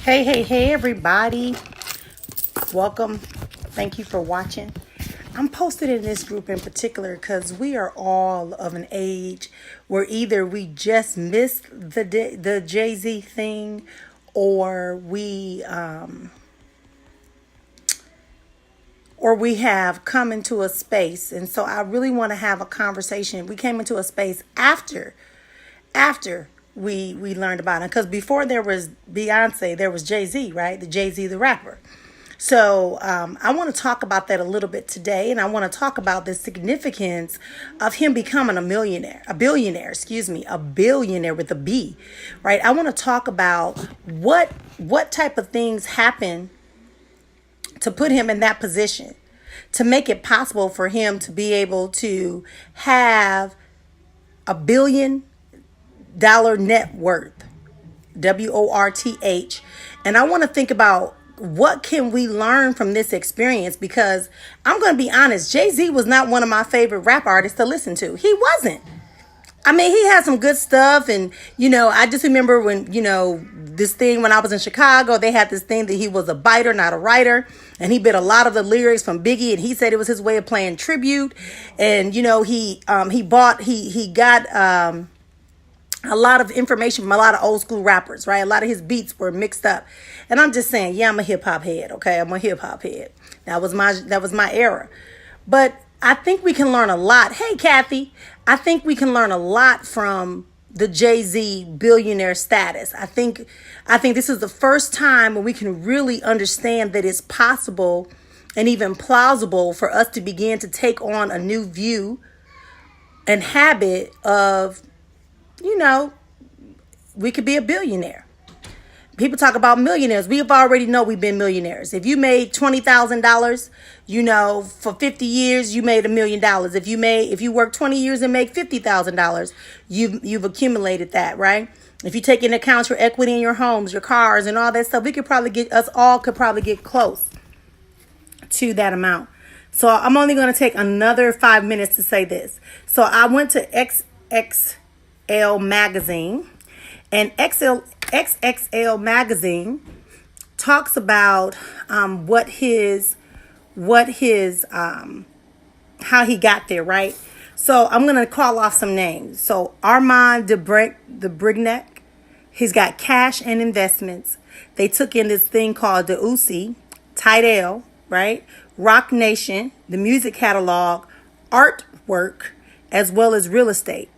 Hey, everybody. Welcome. Thank you for watching. I'm posted in this group in particular because we are all of an age where either we just missed the Jay-Z thing or we have come into a space. And so I really want to have a conversation. We came into a space after we learned about it, because before there was Beyonce, there was Jay-Z, right? The Jay-Z, the rapper. So I want to talk about that a little bit today, and I want to talk about the significance of him becoming a billionaire with a B, right? I want to talk about what type of things happen to put him in that position, to make it possible for him to be able to have $1 billion net worth, WORTH. And I want to think about what can we learn from this experience, because I'm going to be honest, Jay-Z was not one of my favorite rap artists to listen to. He wasn't. I mean, he had some good stuff. And, I just remember when, this thing when I was in Chicago, they had this thing that he was a biter, not a writer. And he bit a lot of the lyrics from Biggie, and he said it was his way of playing tribute. And, he got a lot of information from a lot of old school rappers, right? A lot of his beats were mixed up. And I'm just saying, yeah, I'm a hip hop head, okay? I'm a hip hop head. That was my era. But I think we can learn a lot. Hey, Kathy, I think we can learn a lot from the Jay-Z billionaire status. I think this is the first time when we can really understand that it's possible and even plausible for us to begin to take on a new view and habit of, we could be a billionaire. People talk about millionaires. We've already know we've been millionaires. If you made $20,000, for 50 years, you made $1 million. If you work 20 years and make $50,000, you've accumulated that, right? If you take into account your equity in your homes, your cars, and all that stuff, us all could probably get close to that amount. So I'm only going to take another 5 minutes to say this. So I went to XXL magazine, and XXL magazine talks about how he got there, right? So I'm gonna call off some names. So Armand de Brignac, he's got cash and investments. They took in this thing called the Uzi, Tidal, right? Rock Nation, the music catalog, artwork, as well as real estate.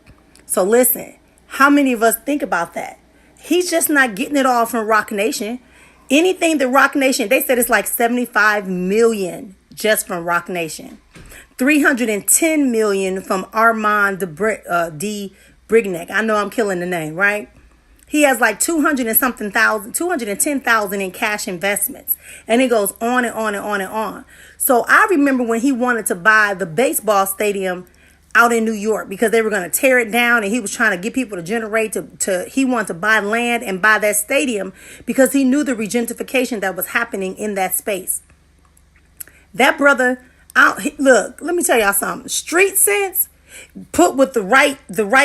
So listen, how many of us think about that? He's just not getting it all from Rock Nation. Anything that Rock Nation, they said it's like 75 million just from Rock Nation. 310 million from Armand de Brignac. I know I'm killing the name, right? He has like 210,000 in cash investments. And it goes on and on and on and on. So I remember when he wanted to buy the baseball stadium out in New York, because they were going to tear it down, and he was trying to get people to generate he wanted to buy land and buy that stadium because he knew the regentification that was happening in that space. That brother, look, let me tell y'all something. Street sense put with the right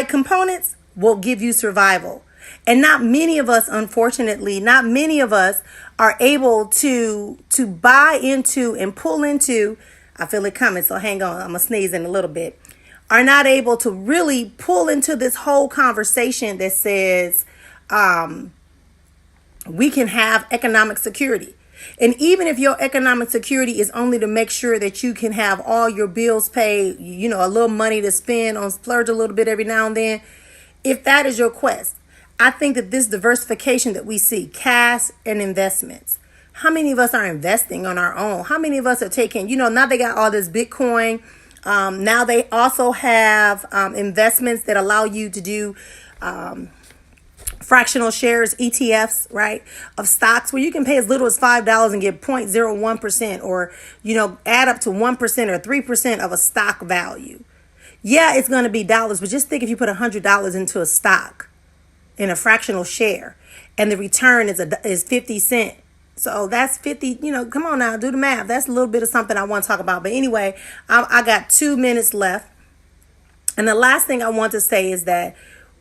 components will give you survival. And not many of us, unfortunately, are able to buy into and pull into, I feel it coming, so hang on, I'm going to sneeze in a little bit, are not able to really pull into this whole conversation that says we can have economic security. And even if your economic security is only to make sure that you can have all your bills paid, a little money to spend on, splurge a little bit every now and then, if that is your quest, I think that this diversification that we see, cash and investments, how many of us are investing on our own? How many of us are taking, now they got all this Bitcoin. Now they also have investments that allow you to do fractional shares, ETFs, right, of stocks, where you can pay as little as $5 and get 0.01%, or, add up to 1% or 3% of a stock value. Yeah, it's going to be dollars, but just think if you put $100 into a stock in a fractional share and the return is 50 cents. So that's 50, come on now, do the math. That's a little bit of something I want to talk about. But anyway, I got 2 minutes left. And the last thing I want to say is that,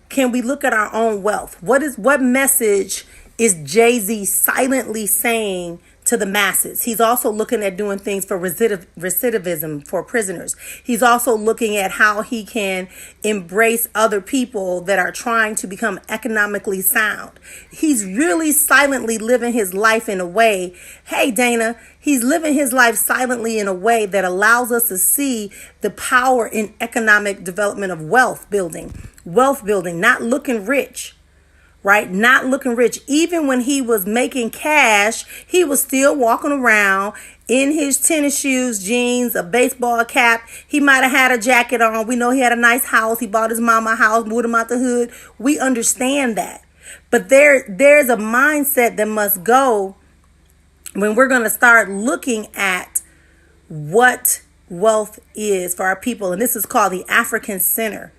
can we look at our own wealth? What message is Jay-Z silently saying to the masses. He's also looking at doing things for recidivism for prisoners. He's also looking at how he can embrace other people that are trying to become economically sound. He's really silently living his life in a way, hey Dana, he's living his life silently in a way that allows us to see the power in economic development of wealth building, not looking rich. Right? Not looking rich. Even when he was making cash, he was still walking around in his tennis shoes, jeans, a baseball cap. He might have had a jacket on. We know he had a nice house. He bought his mama a house, moved him out the hood. We understand that. But there's a mindset that must go when we're going to start looking at what wealth is for our people. And this is called the African Center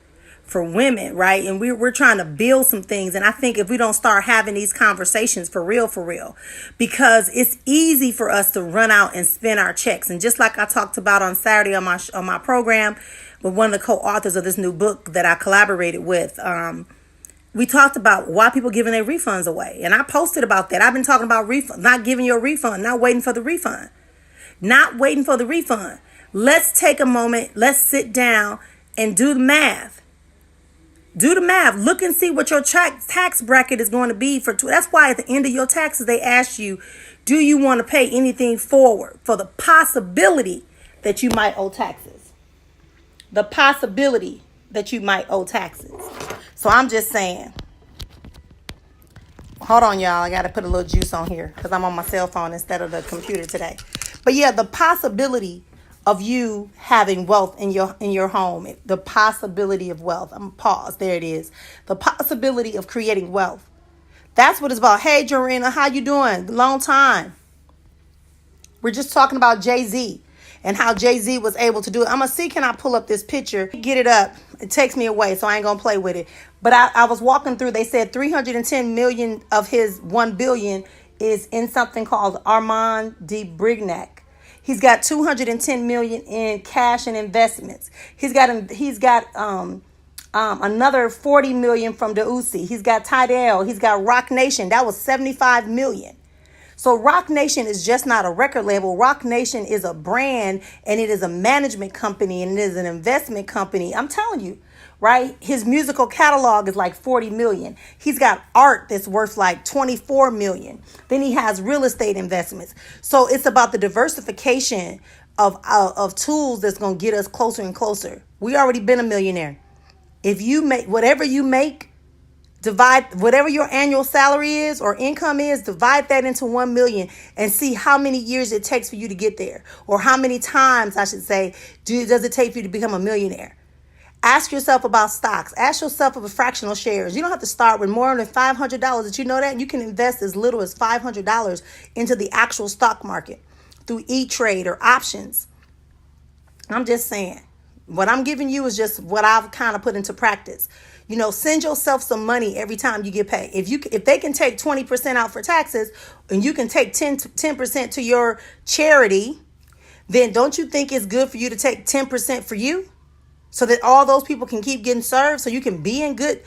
for women, right? And we're trying to build some things. And I think if we don't start having these conversations for real, because it's easy for us to run out and spend our checks. And just like I talked about on Saturday on my program with one of the co-authors of this new book that I collaborated with, we talked about why people giving their refunds away. And I posted about that. I've been talking about refund, not giving you a refund, not waiting for the refund. Let's take a moment. Let's sit down and do the math. Look and see what your tax bracket is going to be for. That's why at the end of your taxes, they ask you, do you want to pay anything forward for the possibility that you might owe taxes? So I'm just saying, hold on, y'all. I got to put a little juice on here because I'm on my cell phone instead of the computer today. But yeah, the possibility of you having wealth in your home, the possibility of wealth. I'm gonna pause. There it is. The possibility of creating wealth. That's what it's about. Hey, Jorina, how you doing? Long time. We're just talking about Jay-Z and how Jay-Z was able to do it. I'm gonna see, can I pull up this picture? Get it up. It takes me away, so I ain't gonna play with it. But I was walking through. They said 310 million of his 1 billion is in something called Armand de Brignac. He's got 210 million in cash and investments. He's got another 40 million from the Uzi. He's got Tidal. He's got Rock Nation. That was 75 million. So Rock Nation is just not a record label. Rock Nation is a brand, and it is a management company, and it is an investment company. I'm telling you, right? His musical catalog is like 40 million. He's got art that's worth like 24 million. Then he has real estate investments. So it's about the diversification of tools that's going to get us closer and closer. We already been a millionaire. If you make whatever you make, divide whatever your annual salary is or income is, divide that into 1 million and see how many years it takes for you to get there, or how many times, I should say, does it take for you to become a millionaire. Ask yourself about stocks. Ask yourself about fractional shares. You don't have to start with more than $500. Did you know that? You can invest as little as $500 into the actual stock market through E-Trade or options. I'm just saying. What I'm giving you is just what I've kind of put into practice. You know, send yourself some money every time you get paid. If they can take 20% out for taxes and you can take 10% to your charity, then don't you think it's good for you to take 10% for you? So that all those people can keep getting served, so you can be in good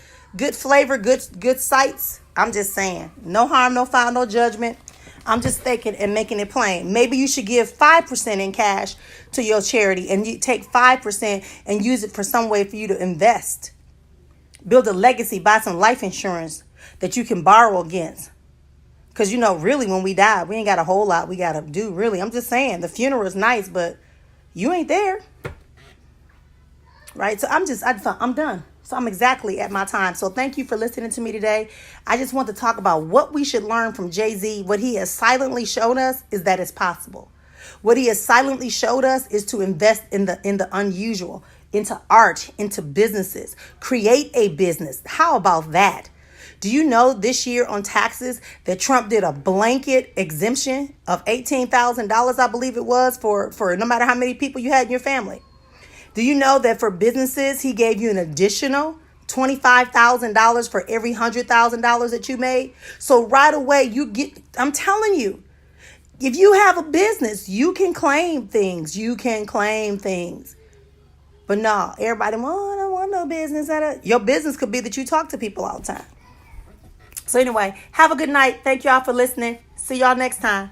flavor, good sights. I'm just saying, no harm, no foul, no judgment. I'm just thinking and making it plain. Maybe you should give 5% in cash to your charity, and you take 5% and use it for some way for you to invest. Build a legacy, buy some life insurance that you can borrow against. Because, you know, really, when we die, we ain't got a whole lot we got to do, really. I'm just saying, the funeral is nice, but you ain't there. Right. So I'm done. So I'm exactly at my time. So thank you for listening to me today. I just want to talk about what we should learn from Jay-Z. What he has silently showed us is that it's possible. What he has silently showed us is to invest in the unusual, into art, into businesses, create a business. How about that? Do you know this year on taxes that Trump did a blanket exemption of $18,000, I believe it was, for no matter how many people you had in your family? Do you know that for businesses, he gave you an additional $25,000 for every $100,000 that you made? So right away, I'm telling you, if you have a business, you can claim things. But no, everybody, I don't want no business. Your business could be that you talk to people all the time. So anyway, have a good night. Thank y'all for listening. See y'all next time.